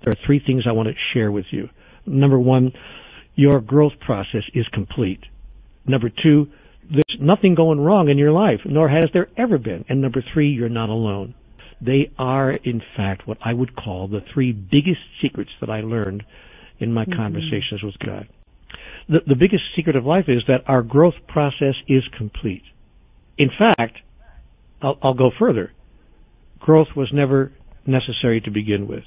there are three things I want to share with you. Number one, your growth process is complete. Number two, there's nothing going wrong in your life, nor has there ever been. And number three, you're not alone. They are, in fact, what I would call the three biggest secrets that I learned in my conversations with God. The biggest secret of life is that our growth process is complete. In fact, I'll go further. Growth was never necessary to begin with.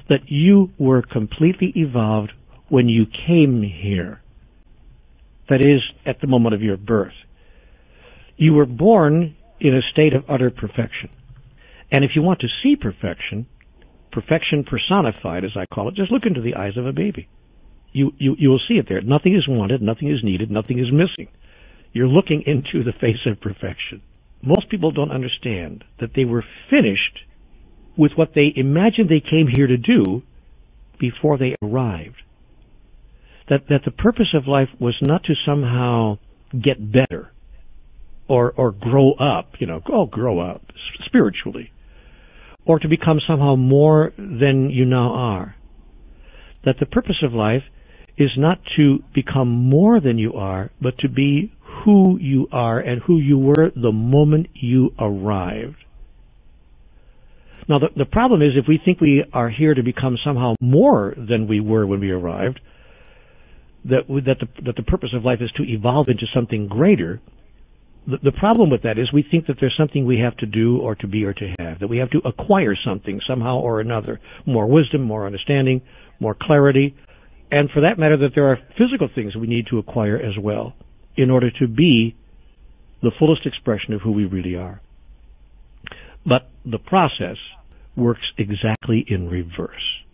That you were completely evolved when you came here. That is, at the moment of your birth. You were born in a state of utter perfection. And if you want to see perfection, perfection personified, as I call it, just look into the eyes of a baby. You will see it there. Nothing is wanted, nothing is needed, nothing is missing. You're looking into the face of perfection. Most people don't understand that they were finished with what they imagined they came here to do before they arrived. That the purpose of life was not to somehow get better or grow up, grow up spiritually, or to become somehow more than you now are. That the purpose of life is not to become more than you are, but to be who you are and who you were the moment you arrived. Now, the problem is if we think we are here to become somehow more than we were when we arrived, that the purpose of life is to evolve into something greater, the problem with that is we think that there's something we have to do or to be or to have, that we have to acquire something somehow or another, more wisdom, more understanding, more clarity, and for that matter that there are physical things we need to acquire as well in order to be the fullest expression of who we really are. But the process works exactly in reverse.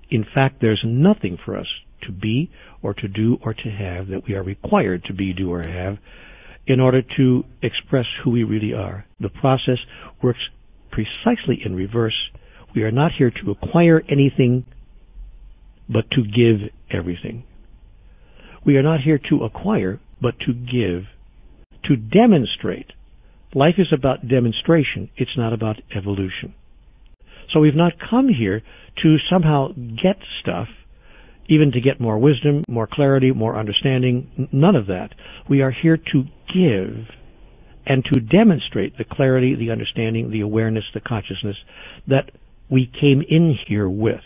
In fact, there's nothing for us to be or to do or to have that we are required to be, do, or have in order to express who we really are. The process works precisely in reverse. We are not here to acquire anything, but to give everything. We are not here to acquire, but to give, to demonstrate. Life is about demonstration. It's not about evolution. So we've not come here to somehow get stuff, even to get more wisdom, more clarity, more understanding, none of that. We are here to give and to demonstrate the clarity, the understanding, the awareness, the consciousness that we came in here with.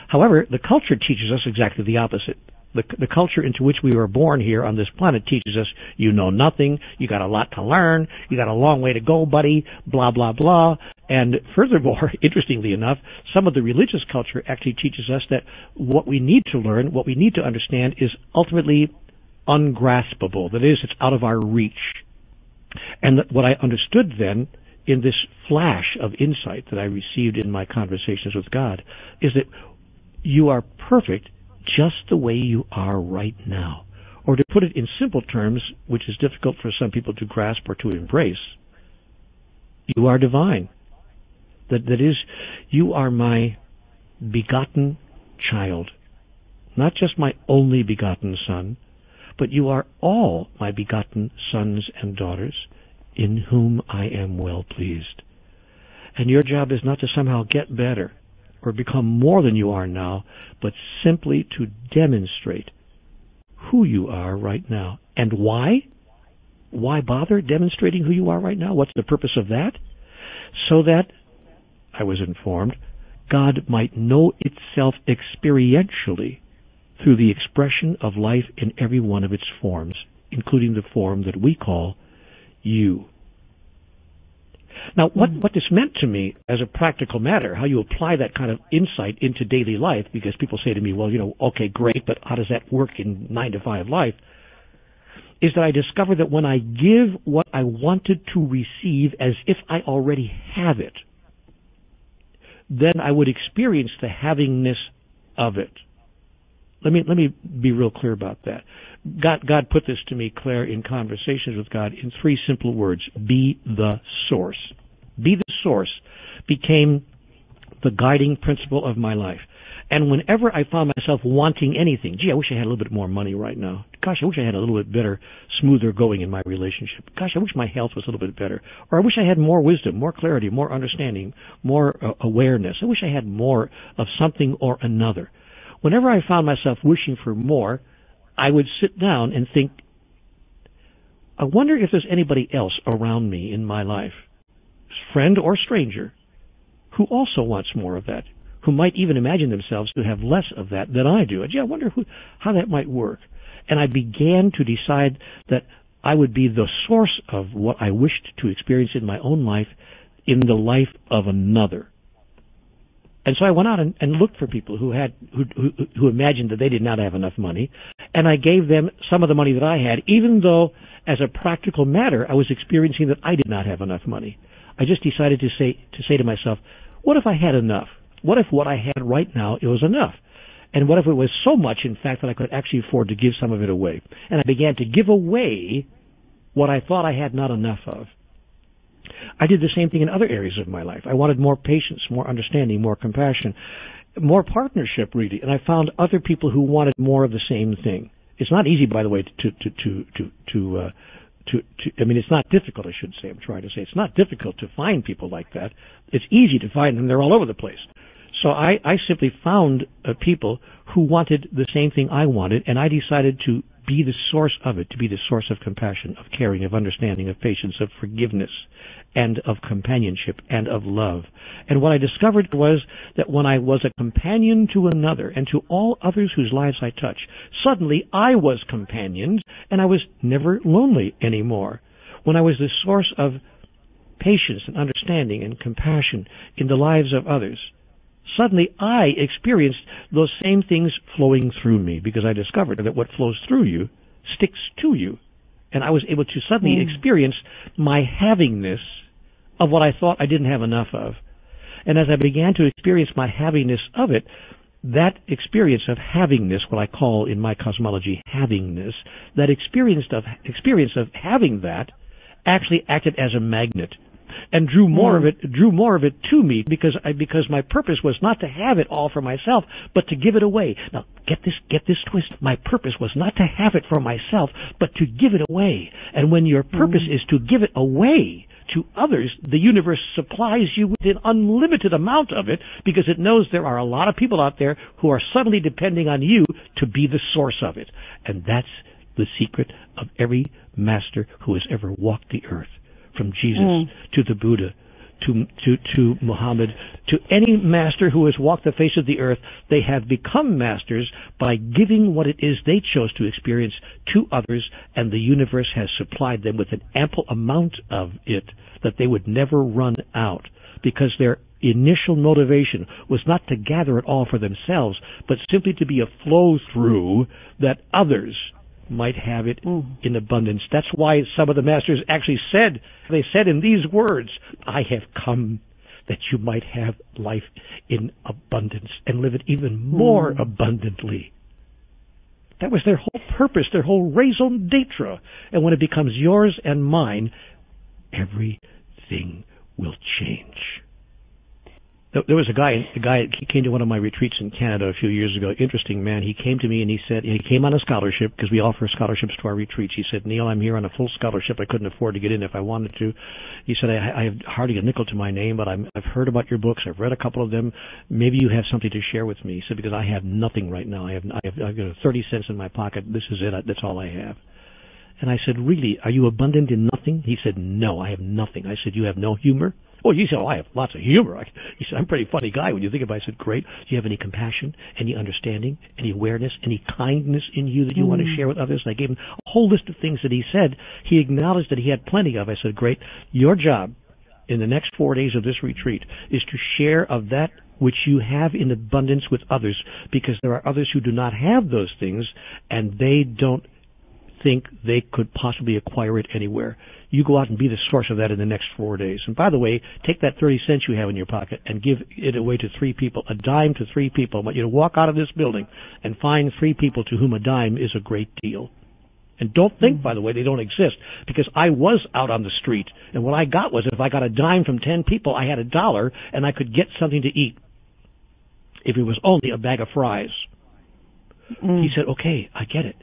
However, the culture teaches us exactly the opposite. The culture into which we were born here on this planet teaches us you know nothing, you got a lot to learn, you got a long way to go, buddy, blah, blah, blah. And furthermore, interestingly enough, some of the religious culture actually teaches us that what we need to learn, what we need to understand is ultimately ungraspable. That is, it's out of our reach. And what I understood then in this flash of insight that I received in my conversations with God is that you are perfect just the way you are right now. Or to put it in simple terms, which is difficult for some people to grasp or to embrace, you are divine. That is, you are my begotten child. Not just my only begotten son, but you are all my begotten sons and daughters in whom I am well pleased. And your job is not to somehow get better or become more than you are now, but simply to demonstrate who you are right now. And why? Why bother demonstrating who you are right now? What's the purpose of that? So that, I was informed, God might know itself experientially through the expression of life in every one of its forms, including the form that we call you. Now, what this meant to me as a practical matter, how you apply that kind of insight into daily life, because people say to me, well, okay, great, but how does that work in 9-to-5 life, is that I discovered that when I give what I wanted to receive as if I already have it, then I would experience the havingness of it. Let me be real clear about that. God put this to me, Claire, in conversations with God in 3 simple words. Be the source. Be the source became the guiding principle of my life. And whenever I found myself wanting anything, gee, I wish I had a little bit more money right now. Gosh, I wish I had a little bit better, smoother going in my relationship. Gosh, I wish my health was a little bit better. Or I wish I had more wisdom, more clarity, more understanding, more awareness. I wish I had more of something or another. Whenever I found myself wishing for more, I would sit down and think, I wonder if there's anybody else around me in my life, friend or stranger, who also wants more of that, who might even imagine themselves to have less of that than I do. And gee, I wonder how that might work. And I began to decide that I would be the source of what I wished to experience in my own life in the life of another. And so I went out and looked for people who imagined that they did not have enough money, and I gave them some of the money that I had, even though, as a practical matter, I was experiencing that I did not have enough money. I just decided to say to myself, what if I had enough? What if what I had right now, it was enough? And what if it was so much, in fact, that I could actually afford to give some of it away? And I began to give away what I thought I had not enough of. I did the same thing in other areas of my life. I wanted more patience, more understanding, more compassion, more partnership, really. And I found other people who wanted more of the same thing. It's not easy, by the way, I mean, it's not difficult, I should say. I'm trying to say it's not difficult to find people like that. It's easy to find them. They're all over the place. So I simply found people who wanted the same thing I wanted, and I decided to be the source of it, to be the source of compassion, of caring, of understanding, of patience, of forgiveness, and of companionship, and of love. And what I discovered was that when I was a companion to another and to all others whose lives I touch, suddenly I was companioned, and I was never lonely anymore. When I was the source of patience and understanding and compassion in the lives of others, suddenly I experienced those same things flowing through me, because I discovered that what flows through you sticks to you. And I was able to suddenly experience my havingness of what I thought I didn't have enough of. And as I began to experience my havingness of it, that experience of havingness, what I call in my cosmology havingness, that experience of having that actually acted as a magnet and drew more of it to me, because my purpose was not to have it all for myself, but to give it away. Now, get this twist. My purpose was not to have it for myself, but to give it away. And when your purpose is to give it away to others, the universe supplies you with an unlimited amount of it, because it knows there are a lot of people out there who are suddenly depending on you to be the source of it. And that's the secret of every master who has ever walked the earth. From Jesus to the Buddha, to Muhammad, to any master who has walked the face of the earth, they have become masters by giving what it is they chose to experience to others, and the universe has supplied them with an ample amount of it that they would never run out, because their initial motivation was not to gather it all for themselves, but simply to be a flow-through that others might have it in abundance. That's why some of the masters actually said in these words, I have come that you might have life in abundance and live it even more abundantly. That was their whole purpose, their whole raison d'etre. And when it becomes yours and mine, everything will change. There was a guy, he came to one of my retreats in Canada a few years ago, interesting man. He came to me and he said, he came on a scholarship, because we offer scholarships to our retreats. He said, Neale, I'm here on a full scholarship. I couldn't afford to get in if I wanted to. He said, I have hardly a nickel to my name, but I've heard about your books. I've read a couple of them. Maybe you have something to share with me. He said, because I have nothing right now. I've got 30 cents in my pocket. This is it. That's all I have. And I said, really, are you abundant in nothing? He said, no, I have nothing. I said, you have no humor? Oh, you said, I have lots of humor. He said, I'm a pretty funny guy when you think about it. I said, great. Do you have any compassion, any understanding, any awareness, any kindness in you that you want to share with others? And I gave him a whole list of things that he said. He acknowledged that he had plenty of. I said, great. Your job in the next 4 days of this retreat is to share of that which you have in abundance with others, because there are others who do not have those things, and they don't think they could possibly acquire it anywhere. You go out and be the source of that in the next 4 days. And by the way, take that 30 cents you have in your pocket and give it away to 3 people, a dime to 3 people. I want you to walk out of this building and find 3 people to whom a dime is a great deal. And don't think, by the way, they don't exist, because I was out on the street, and what I got was, if I got a dime from 10 people, I had $1, and I could get something to eat. if it was only a bag of fries. He said, okay, I get it.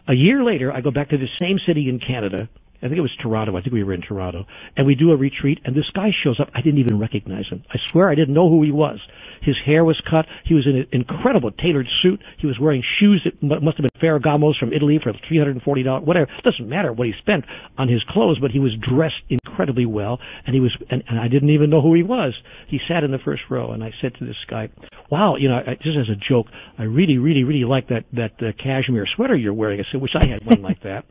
A year later, I go back to the same city in Canada. I think it was Toronto. I think we were in Toronto. And we do a retreat, and this guy shows up. I didn't even recognize him. I swear I didn't know who he was. His hair was cut. He was in an incredible tailored suit. He was wearing shoes that must have been Ferragamos from Italy for $340, whatever. It doesn't matter what he spent on his clothes, but he was dressed incredibly well, and and I didn't even know who he was. He sat in the first row, and I said to this guy, wow, just as a joke, I really, really, really like that cashmere sweater you're wearing. I said, wish I had one like that.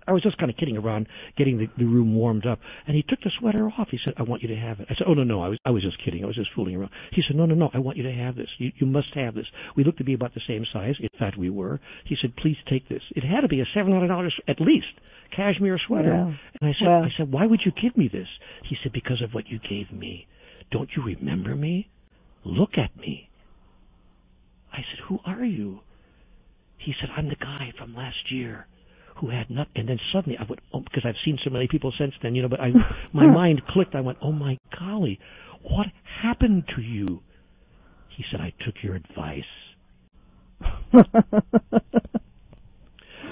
I was just kind of kidding around, getting the room warmed up. And he took the sweater off. He said, I want you to have it. I said, oh, no, I was just kidding. I was just fooling around. He said, no, I want you to have this. You must have this. We look to be about the same size. In fact, we were. He said, please take this. It had to be a $700 at least cashmere sweater. Wow. And I said, why would you give me this? He said, because of what you gave me. Don't you remember me? Look at me. I said, who are you? He said, I'm the guy from last year who had nothing. And then suddenly I went, because I've seen so many people since then, but my mind clicked. I went, oh my golly, what happened to you? He said, I took your advice.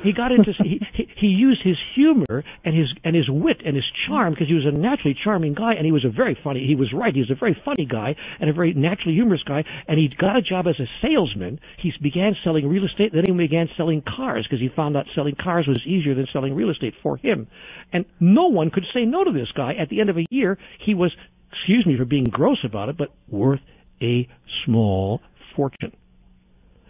He got into he used his humor and his wit and his charm, because he was a naturally charming guy, and he was a very funny guy and a very naturally humorous guy, and he got a job as a salesman. He began selling real estate, then he began selling cars, because he found out selling cars was easier than selling real estate for him. And no one could say no to this guy. At the end of a year, he was, excuse me for being gross about it, but worth a small fortune.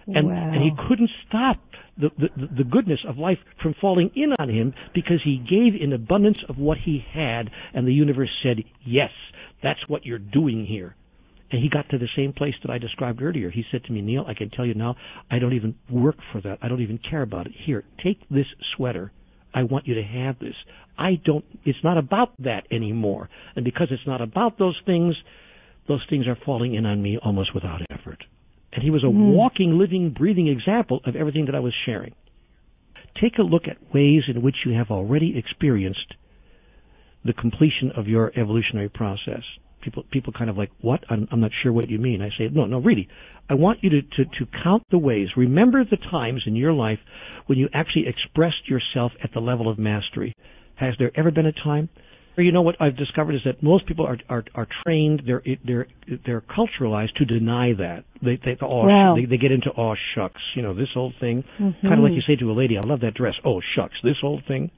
And he couldn't stop the goodness of life from falling in on him, because he gave in abundance of what he had, and the universe said, yes, that's what you're doing here. And he got to the same place that I described earlier. He said to me, Neale, I can tell you now, I don't even work for that. I don't even care about it. Here, take this sweater. I want you to have this. It's not about that anymore. And because it's not about those things are falling in on me almost without effort. And he was a walking, living, breathing example of everything that I was sharing. Take a look at ways in which you have already experienced the completion of your evolutionary process. People kind of like, what? I'm not sure what you mean. I say, no, really. I want you to count the ways. Remember the times in your life when you actually expressed yourself at the level of mastery. Has there ever been a time? You know what I've discovered is that most people are trained, they're culturalized to deny that. They get into shucks, this old thing. Kind of like you say to a lady, I love that dress. Oh shucks, this old thing.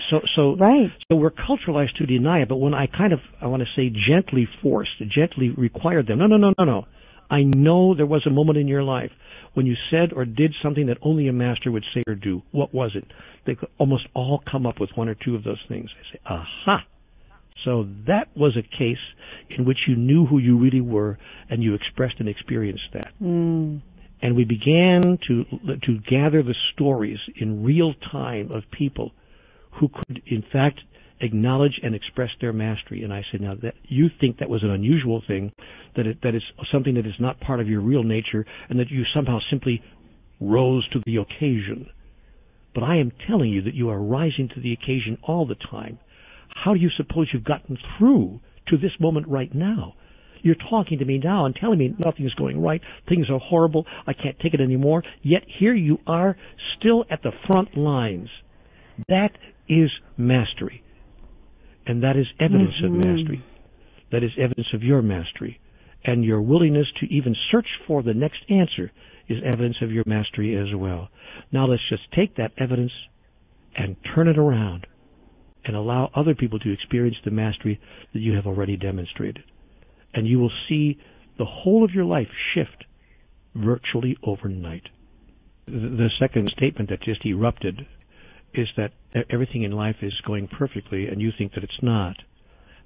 So we're culturalized to deny it. But when I want to say gently required them. No. I know there was a moment in your life when you said or did something that only a master would say or do. What was it? They could almost all come up with one or two of those things. I say, aha. So that was a case in which you knew who you really were, and you expressed and experienced that. And we began to gather the stories in real time of people who could, in fact, acknowledge and express their mastery. And I said, now that you think that was an unusual thing, that it's something that is not part of your real nature, and that you somehow simply rose to the occasion. But I am telling you that you are rising to the occasion all the time. How do you suppose you've gotten through to this moment right now? You're talking to me now and telling me nothing's going right, things are horrible, I can't take it anymore, yet here you are still at the front lines. That is mastery. And that is evidence of mastery. That is evidence of your mastery. And your willingness to even search for the next answer is evidence of your mastery as well. Now let's just take that evidence and turn it around and allow other people to experience the mastery that you have already demonstrated. And you will see the whole of your life shift virtually overnight. The second statement that just erupted is that everything in life is going perfectly and you think that it's not.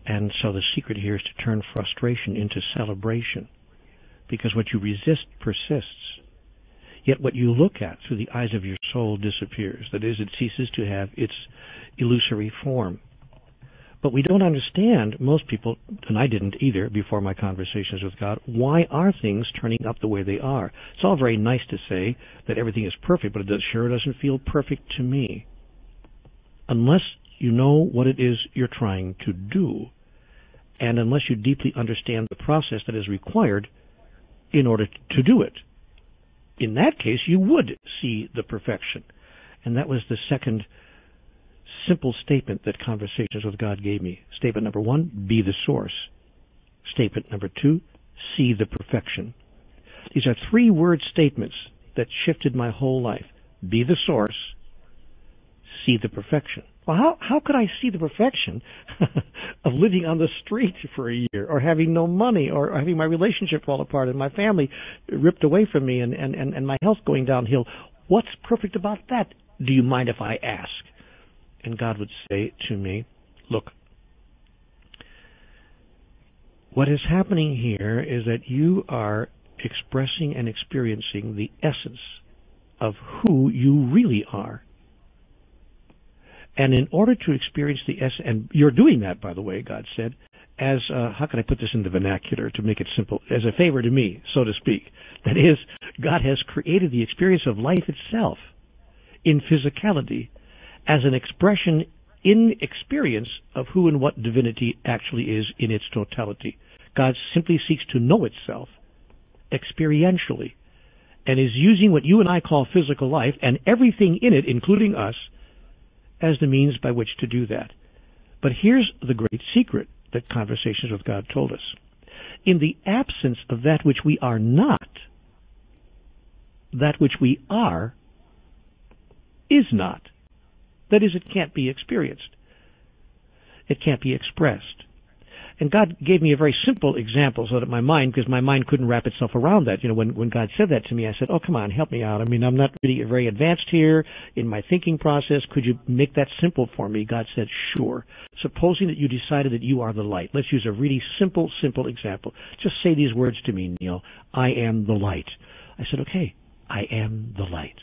And so the secret here is to turn frustration into celebration, because what you resist persists. Yet what you look at through the eyes of your soul disappears. That is, it ceases to have its illusory form. But we don't understand, most people, and I didn't either before my conversations with God, why are things turning up the way they are? It's all very nice to say that everything is perfect, but it sure doesn't feel perfect to me. Unless you know what it is you're trying to do, and unless you deeply understand the process that is required, in order to do it. In that case, you would see the perfection. And that was the second simple statement that Conversations with God gave me. Statement number 1, be the source. Statement number 2, see the perfection. These are 3-word statements that shifted my whole life. Be the source, see the perfection. Well, how could I see the perfection of living on the street for a year, or having no money, or having my relationship fall apart and my family ripped away from me and my health going downhill? What's perfect about that? Do you mind if I ask? And God would say to me, look, what is happening here is that you are expressing and experiencing the essence of who you really are. And in order to experience the essence, and you're doing that, by the way, God said, as, how can I put this in the vernacular to make it simple, as a favor to me, so to speak. That is, God has created the experience of life itself in physicality as an expression in experience of who and what divinity actually is in its totality. God simply seeks to know itself experientially and is using what you and I call physical life and everything in it, including us, as the means by which to do that. But here's the great secret that Conversations with God told us. In the absence of that which we are not, that which we are is not. That is, it can't be experienced. It can't be expressed. And God gave me a very simple example so that my mind, because my mind couldn't wrap itself around that. You know, when God said that to me, I said, oh, come on, help me out. I mean, I'm not really very advanced here in my thinking process. Could you make that simple for me? God said, sure. Supposing that you decided that you are the light. Let's use a really simple example. Just say these words to me, Neale. I am the light. I said, okay, I am the light.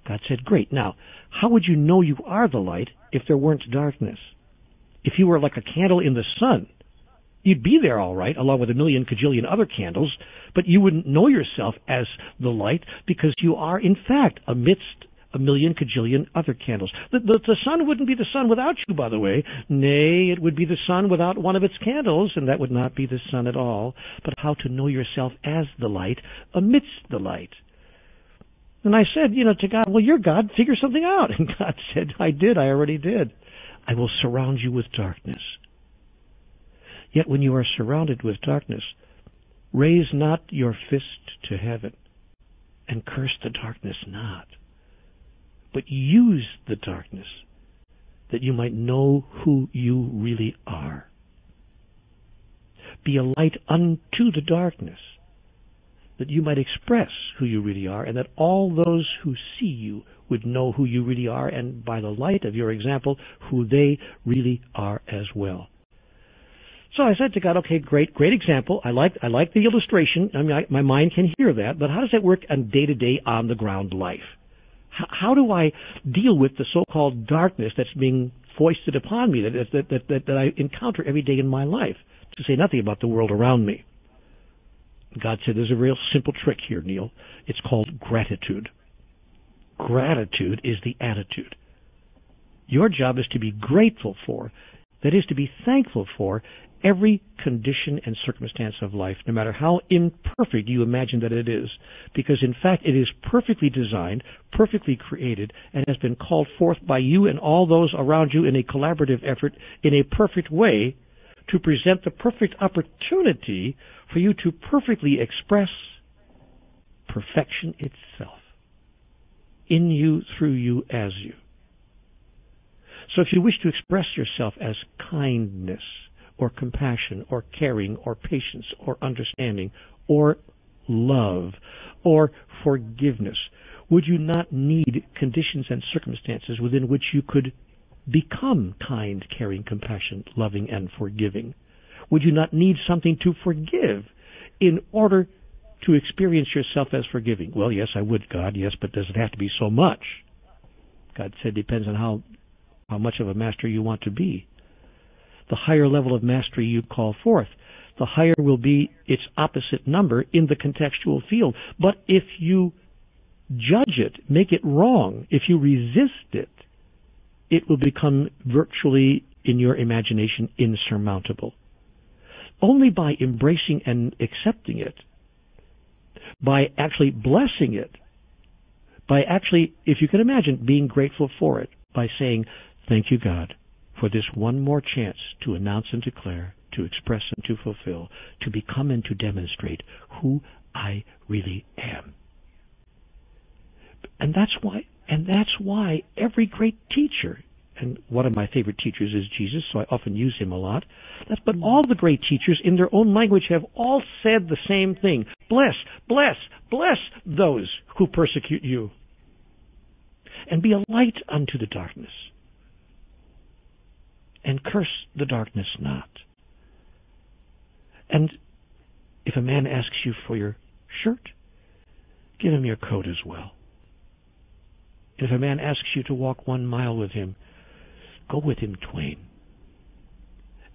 God said, great. Now, how would you know you are the light if there weren't darkness? If you were like a candle in the sun, you'd be there all right, along with a million cajillion other candles, but you wouldn't know yourself as the light because you are, in fact, amidst a million cajillion other candles. The sun wouldn't be the sun without you, by the way. Nay, it would be the sun without one of its candles, and that would not be the sun at all. But how to know yourself as the light amidst the light. And I said, to God, well, you're God, figure something out. And God said, I already did. I will surround you with darkness. Yet when you are surrounded with darkness, raise not your fist to heaven and curse the darkness not, but use the darkness that you might know who you really are. Be a light unto the darkness, that you might express who you really are, and that all those who see you would know who you really are, and by the light of your example, who they really are as well. So I said to God, okay, great example. I like the illustration. I mean, my mind can hear that, but how does that work on day-to-day, on-the-ground life? How do I deal with the so-called darkness that's being foisted upon me, that I encounter every day in my life, to say nothing about the world around me? God said, there's a real simple trick here, Neale. It's called gratitude. Gratitude is the attitude. Your job is to be grateful for, that is, to be thankful for, every condition and circumstance of life, no matter how imperfect you imagine that it is, because in fact it is perfectly designed, perfectly created, and has been called forth by you and all those around you in a collaborative effort in a perfect way to present the perfect opportunity for you to perfectly express perfection itself in you, through you, as you. So if you wish to express yourself as kindness, or compassion, or caring, or patience, or understanding, or love, or forgiveness, would you not need conditions and circumstances within which you could become kind, caring, compassionate, loving, and forgiving? Would you not need something to forgive in order to experience yourself as forgiving? Well, yes, I would, God, yes, but does it have to be so much? God said, depends on how much of a master you want to be. The higher level of mastery you call forth, the higher will be its opposite number in the contextual field. But if you judge it, make it wrong, if you resist it, it will become virtually, in your imagination, insurmountable. Only by embracing and accepting it by actually blessing it, by actually, if you can imagine, being grateful for it, by saying, thank you, God, for this one more chance to announce and declare, to express and to fulfill, to become and to demonstrate who I really am. And that's why every great teacher, and one of my favorite teachers is Jesus, so I often use him a lot, but all the great teachers in their own language have all said the same thing. Bless, bless, bless those who persecute you, and be a light unto the darkness, and curse the darkness not. And if a man asks you for your shirt, give him your coat as well. If a man asks you to walk 1 mile with him, go with him twain.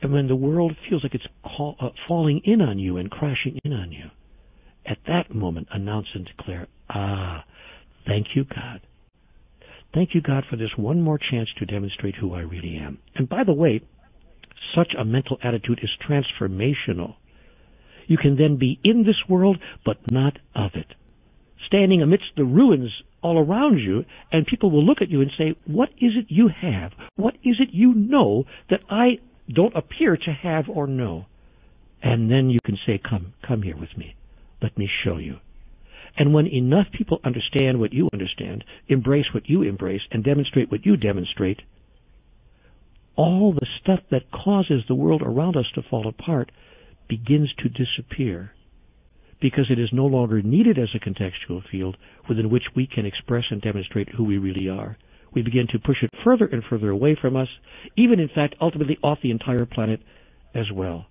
And when the world feels like it's falling in on you and crashing in on you, at that moment announce and declare, thank you, God. Thank you, God, for this one more chance to demonstrate who I really am. And by the way, such a mental attitude is transformational. You can then be in this world, but not of it. Standing amidst the ruins all around you, and people will look at you and say, what is it you have? What is it you know that I don't appear to have or know? And then you can say, come here with me. Let me show you. And when enough people understand what you understand, embrace what you embrace, and demonstrate what you demonstrate, all the stuff that causes the world around us to fall apart begins to disappear, because it is no longer needed as a contextual field within which we can express and demonstrate who we really are. We begin to push it further and further away from us, even in fact ultimately off the entire planet as well.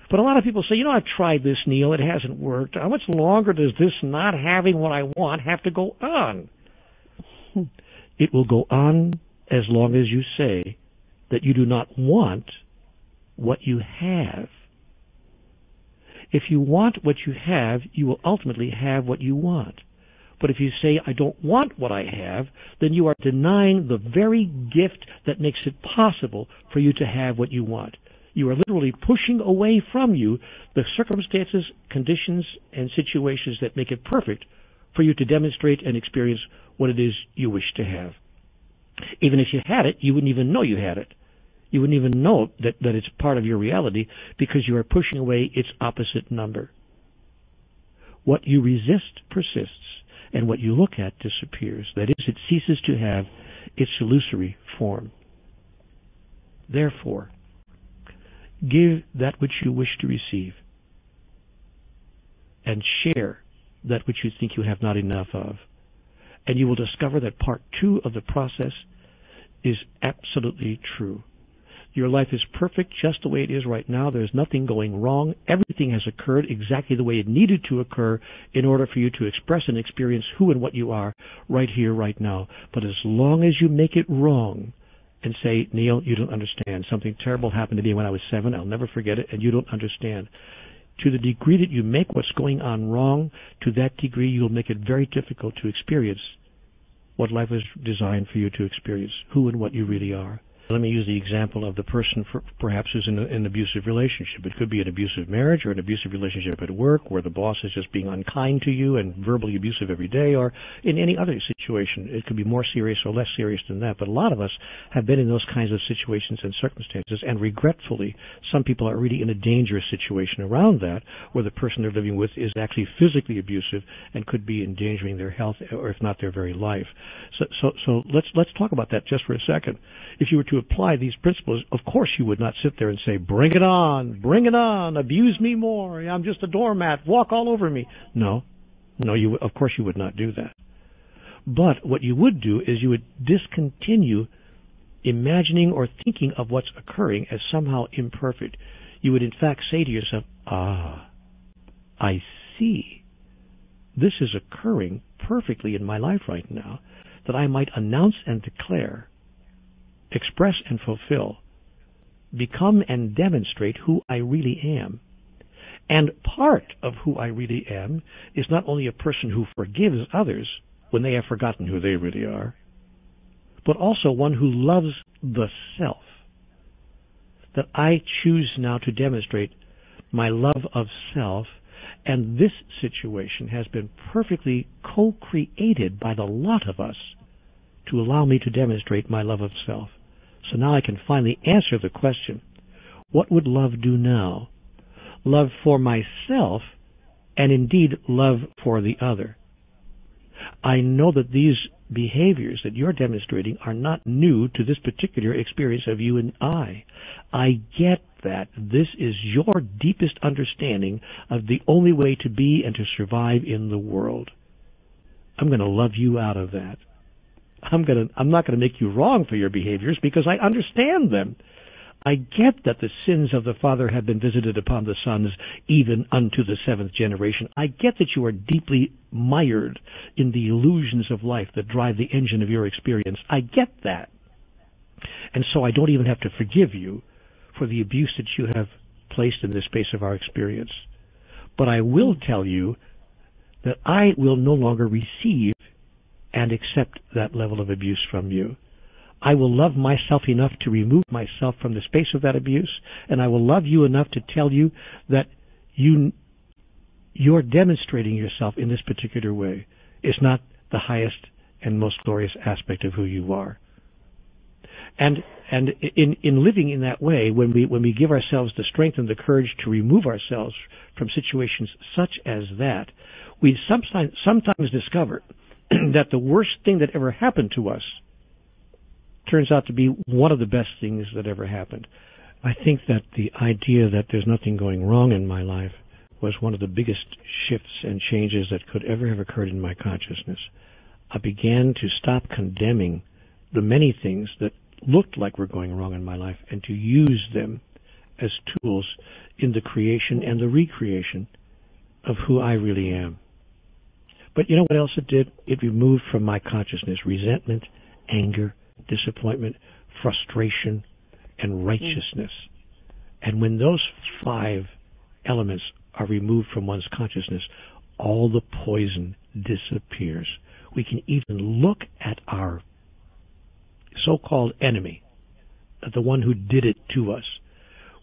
But a lot of people say, I've tried this, Neale, it hasn't worked. How much longer does this not having what I want have to go on? It will go on as long as you say that you do not want what you have. If you want what you have, you will ultimately have what you want. But if you say, I don't want what I have, then you are denying the very gift that makes it possible for you to have what you want. You are literally pushing away from you the circumstances, conditions, and situations that make it perfect for you to demonstrate and experience what it is you wish to have. Even if you had it, you wouldn't even know you had it. You wouldn't even know that it's part of your reality, because you are pushing away its opposite number. What you resist persists, and what you look at disappears. That is, it ceases to have its illusory form. Therefore, give that which you wish to receive, and share that which you think you have not enough of. And you will discover that part 2 of the process is absolutely true. Your life is perfect just the way it is right now. There's nothing going wrong. Everything has occurred exactly the way it needed to occur in order for you to express and experience who and what you are right here, right now. But as long as you make it wrong and say, Neale, you don't understand. Something terrible happened to me when I was 7. I'll never forget it, and you don't understand. To the degree that you make what's going on wrong, to that degree you'll make it very difficult to experience what life is designed for you to experience, who and what you really are. Let me use the example of the person perhaps who's in an abusive relationship. It could be an abusive marriage or an abusive relationship at work where the boss is just being unkind to you and verbally abusive every day, or in any other situation. It could be more serious or less serious than that. But a lot of us have been in those kinds of situations and circumstances, and regretfully, some people are really in a dangerous situation around that, where the person they're living with is actually physically abusive and could be endangering their health, or if not their very life. So let's talk about that just for a second. If you were to apply these principles, of course you would not sit there and say, bring it on, abuse me more, I'm just a doormat, walk all over me. No, of course you would not do that. But what you would do is you would discontinue imagining or thinking of what's occurring as somehow imperfect. You would in fact say to yourself, I see. This is occurring perfectly in my life right now, that I might announce and declare, express and fulfill, become and demonstrate who I really am. And part of who I really am is not only a person who forgives others when they have forgotten who they really are, but also one who loves the self. That I choose now to demonstrate my love of self And this situation has been perfectly co-created by the lot of us to allow me to demonstrate my love of self. So now I can finally answer the question, what would love do now? Love for myself, and indeed love for the other. I know that these behaviors that you're demonstrating are not new to this particular experience of you and I. I get that. This is your deepest understanding of the only way to be and to survive in the world. I'm going to love you out of that. I'm not going to make you wrong for your behaviors because I understand them. I get that the sins of the father have been visited upon the sons, even unto the seventh generation. I get that you are deeply mired in the illusions of life that drive the engine of your experience. I get that. And so I don't even have to forgive you for the abuse that you have placed in the space of our experience. But I will tell you that I will no longer receive and accept that level of abuse from you. I will love myself enough to remove myself from the space of that abuse, and I will love you enough to tell you that you're demonstrating yourself in this particular way is not the highest and most glorious aspect of who you are. And in living in that way, when we give ourselves the strength and the courage to remove ourselves from situations such as that, we sometimes discover that the worst thing that ever happened to us turns out to be one of the best things that ever happened. I think that the idea that there's nothing going wrong in my life was one of the biggest shifts and changes that could ever have occurred in my consciousness. I began to stop condemning the many things that looked like were going wrong in my life and to use them as tools in the creation and the recreation of who I really am. But you know what else it did? It removed from my consciousness resentment, anger, disappointment, frustration, and righteousness. And when those 5 elements are removed from one's consciousness, all the poison disappears. We can even look at our so-called enemy, at the one who did it to us,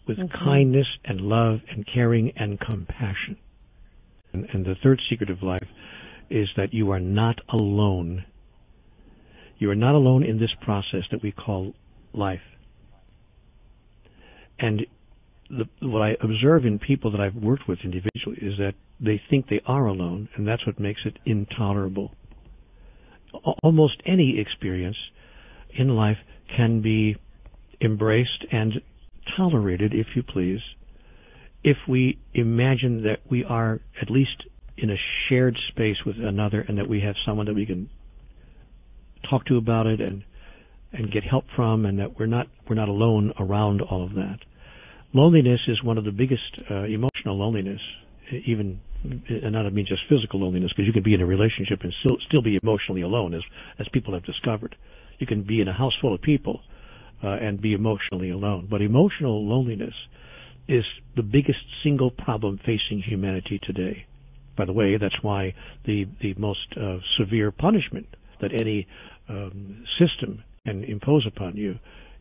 with kindness and love and caring and compassion. And the third secret of life is that you are not alone. You are not alone in this process that we call life. And what I observe in people that I've worked with individually is that they think they are alone, and that's what makes it intolerable. Almost any experience in life can be embraced and tolerated, if you please, if we imagine that we are at least in a shared space with another and that we have someone that we can talk to about it and get help from, and that we're not alone around all of that. Loneliness is one of the biggest emotional loneliness, even, and I don't mean just physical loneliness, because you can be in a relationship and still be emotionally alone, as people have discovered. You can be in a house full of people and be emotionally alone. But emotional loneliness is the biggest single problem facing humanity today. By the way, that's why the most severe punishment that any system can impose upon you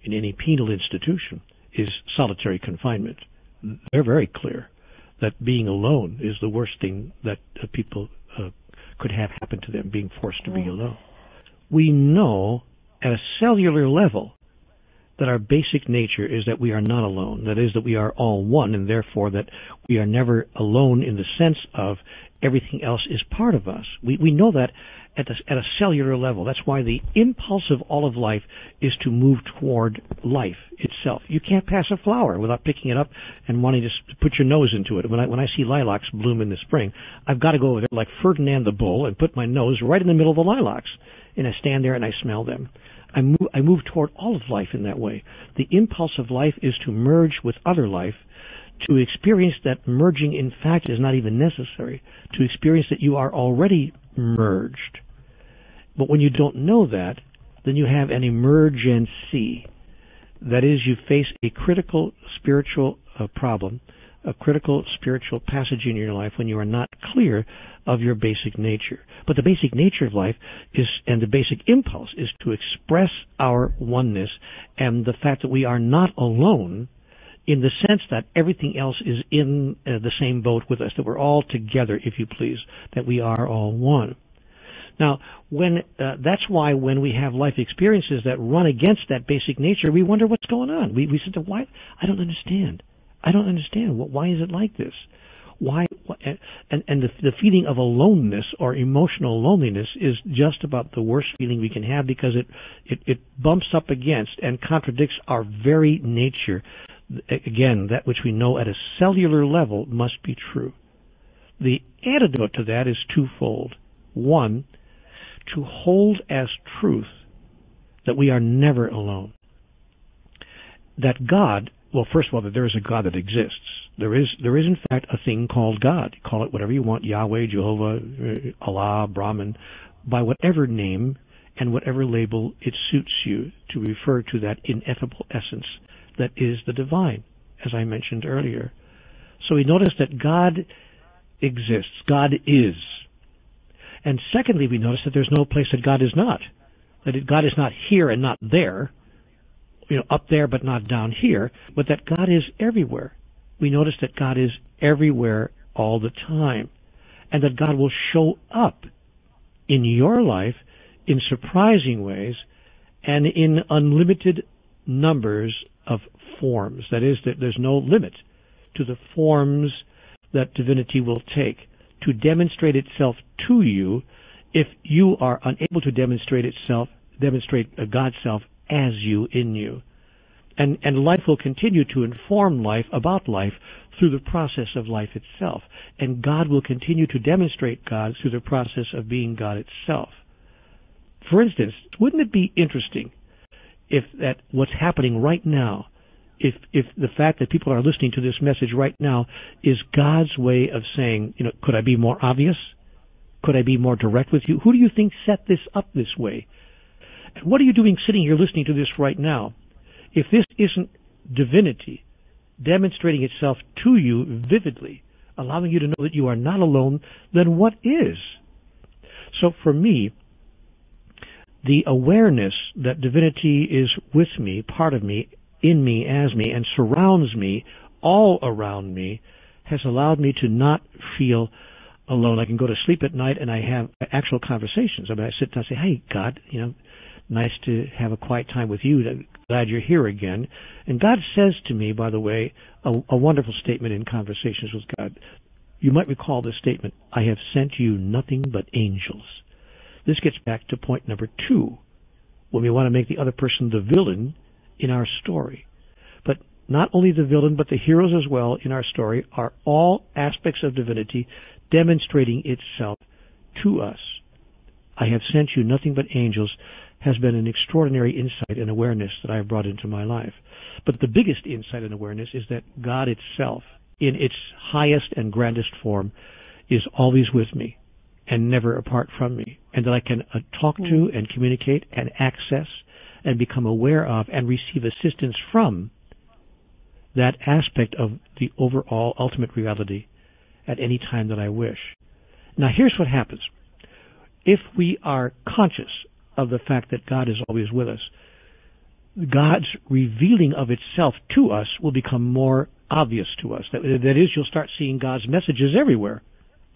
in any penal institution is solitary confinement. They're very clear that being alone is the worst thing that people could have happen to them, being forced to be alone. We know at a cellular level that our basic nature is that we are not alone. That is, that we are all one, and therefore that we are never alone in the sense of everything else is part of us. We know that at a cellular level. That's why the impulse of all of life is to move toward life itself. You can't pass a flower without picking it up and wanting to put your nose into it. When I see lilacs bloom in the spring, I've got to go over there like Ferdinand the Bull and put my nose right in the middle of the lilacs, and I stand there and I smell them. I move toward all of life in that way. The impulse of life is to merge with other life, to experience that merging, in fact, is not even necessary, to experience that you are already merged. But when you don't know that, then you have an emergency. That is, you face a critical spiritual problem, a critical spiritual passage in your life when you are not clear of your basic nature. But the basic nature of life is, and the basic impulse is to express our oneness, and the fact that we are not alone in the sense that everything else is in the same boat with us, that we're all together, if you please, that we are all one. Now, that's why when we have life experiences that run against that basic nature, we wonder what's going on. We say, why? I don't understand. I don't understand. Why is it like this? Why? And the feeling of aloneness or emotional loneliness is just about the worst feeling we can have, because it bumps up against and contradicts our very nature. Again, that which we know at a cellular level must be true. The antidote to that is twofold. One, to hold as truth that we are never alone. That God, well, first of all, that there is a God that exists. There is in fact a thing called God. Call it whatever you want, Yahweh, Jehovah, Allah, Brahman, by whatever name and whatever label it suits you to refer to that ineffable essence that is the divine, as I mentioned earlier. So we notice that God exists. God is. And secondly, we notice that there's no place that God is not. That God is not here and not there, up there but not down here, but that God is everywhere. We notice that God is everywhere all the time, and that God will show up in your life in surprising ways and in unlimited numbers of forms. That is, that there's no limit to the forms that divinity will take to demonstrate itself to you if you are unable to demonstrate God's self as you, in you. And life will continue to inform life about life through the process of life itself. And God will continue to demonstrate God through the process of being God itself. For instance, wouldn't it be interesting if that what's happening right now, if the fact that people are listening to this message right now is God's way of saying, could I be more obvious? Could I be more direct with you? Who do you think set this up this way? And what are you doing sitting here listening to this right now? If this isn't divinity demonstrating itself to you vividly, allowing you to know that you are not alone, then what is? So for me, the awareness that divinity is with me, part of me, in me, as me, and surrounds me, all around me, has allowed me to not feel alone. I can go to sleep at night and I have actual conversations. I sit down and say, hey, God, nice to have a quiet time with you. Glad you're here again. And God says to me, by the way, a wonderful statement in Conversations with God. You might recall this statement, I have sent you nothing but angels. This gets back to point number 2, when we want to make the other person the villain in our story. But not only the villain, but the heroes as well in our story are all aspects of divinity demonstrating itself to us. I have sent you nothing but angels has been an extraordinary insight and awareness that I have brought into my life. But the biggest insight and awareness is that God itself, in its highest and grandest form, is always with me and never apart from me, and that I can talk to and communicate and access and become aware of and receive assistance from that aspect of the overall ultimate reality at any time that I wish. Now here's what happens. If we are conscious of the fact that God is always with us, God's revealing of itself to us will become more obvious to us. That is, you'll start seeing God's messages everywhere.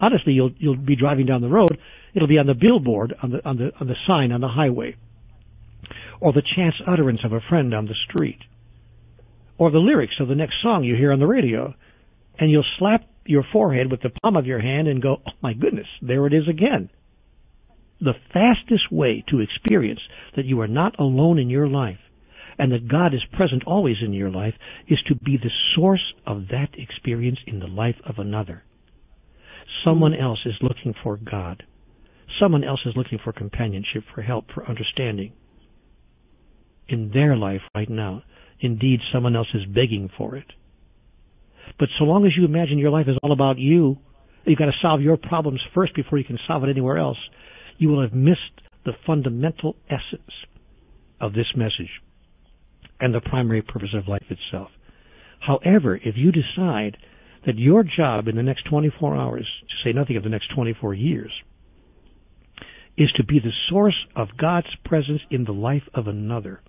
Honestly, you'll be driving down the road, it'll be on the billboard, on the sign on the highway, or the chance utterance of a friend on the street, or the lyrics of the next song you hear on the radio, and you'll slap your forehead with the palm of your hand and go, oh my goodness, there it is again. The fastest way to experience that you are not alone in your life and that God is present always in your life is to be the source of that experience in the life of another. Someone else is looking for God. Someone else is looking for companionship, for help, for understanding in their life right now. Indeed, someone else is begging for it. But so long as you imagine your life is all about you, you've got to solve your problems first before you can solve it anywhere else, you will have missed the fundamental essence of this message and the primary purpose of life itself. However, if you decide that your job in the next 24 hours, to say nothing of the next 24 years, is to be the source of God's presence in the life of another,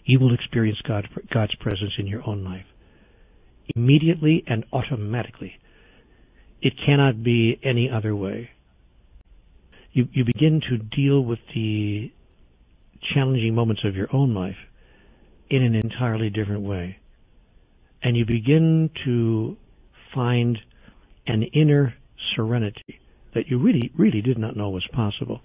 you will experience God's presence in your own life. Immediately and automatically. It cannot be any other way. You begin to deal with the challenging moments of your own life in an entirely different way. And you begin to find an inner serenity that you really did not know was possible.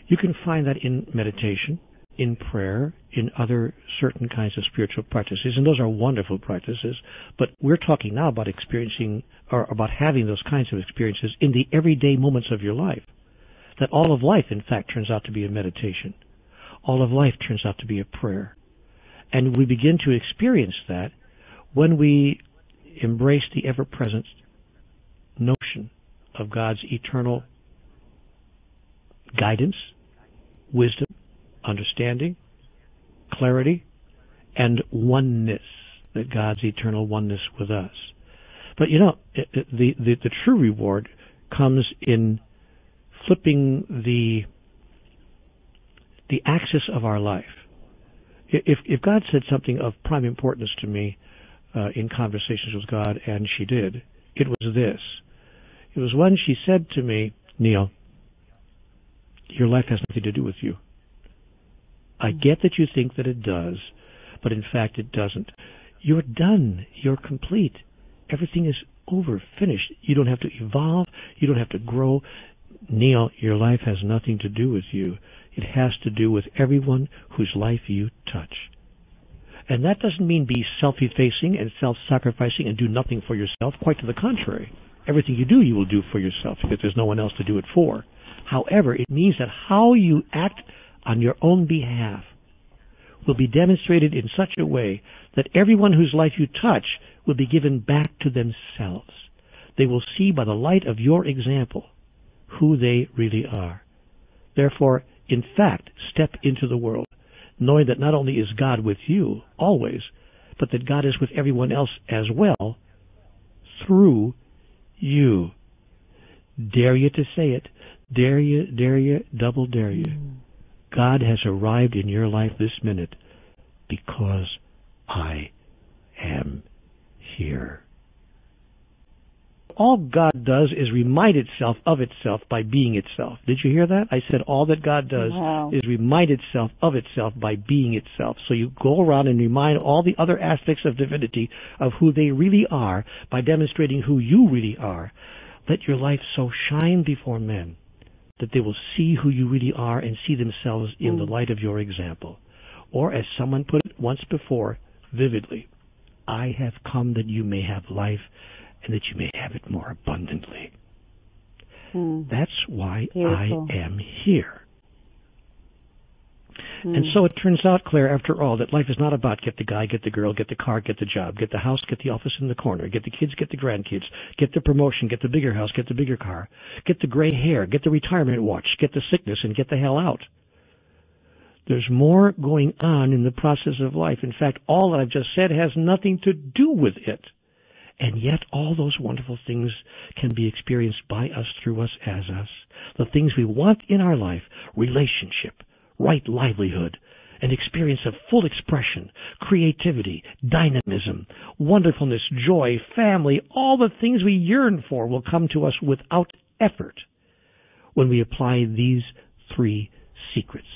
You can find that in meditation, in prayer, in other certain kinds of spiritual practices, and those are wonderful practices, but we're talking now about experiencing, or about having those kinds of experiences in the everyday moments of your life. That all of life, in fact, turns out to be a meditation. All of life turns out to be a prayer. And we begin to experience that when we embrace the ever-present notion of God's eternal guidance, wisdom, understanding, clarity, and oneness, that God's eternal oneness with us. But the true reward comes in flipping the axis of our life. If God said something of prime importance to me in conversations with God, and she did, it was this. It was when she said to me, Neale, your life has nothing to do with you. I get that you think that it does, but in fact it doesn't. You're done. You're complete. Everything is over, finished. You don't have to evolve. You don't have to grow. Neale, your life has nothing to do with you. It has to do with everyone whose life you touch. And that doesn't mean be self-effacing and self-sacrificing and do nothing for yourself. Quite to the contrary. Everything you do, you will do for yourself because there's no one else to do it for. However, it means that how you act on your own behalf will be demonstrated in such a way that everyone whose life you touch will be given back to themselves. They will see by the light of your example who they really are. Therefore, in fact, step into the world, knowing that not only is God with you always, but that God is with everyone else as well through you. Dare you to say it. Dare you, double dare you. God has arrived in your life this minute because I am here. All God does is remind itself of itself by being itself. Did you hear that? I said all that God does is remind itself of itself by being itself. So you go around and remind all the other aspects of divinity of who they really are by demonstrating who you really are. Let your life so shine before men that they will see who you really are and see themselves in the light of your example. Or as someone put it once before, vividly, I have come that you may have life and that you may have it more abundantly. That's why Beautiful. I am here. And so it turns out, Claire, after all, that life is not about get the guy, get the girl, get the car, get the job, get the house, get the office in the corner, get the kids, get the grandkids, get the promotion, get the bigger house, get the bigger car, get the gray hair, get the retirement watch, get the sickness, and get the hell out. There's more going on in the process of life. In fact, all that I've just said has nothing to do with it. And yet all those wonderful things can be experienced by us, through us, as us. The things we want in our life, relationship, right livelihood, an experience of full expression, creativity, dynamism, wonderfulness, joy, family, all the things we yearn for will come to us without effort when we apply these three secrets.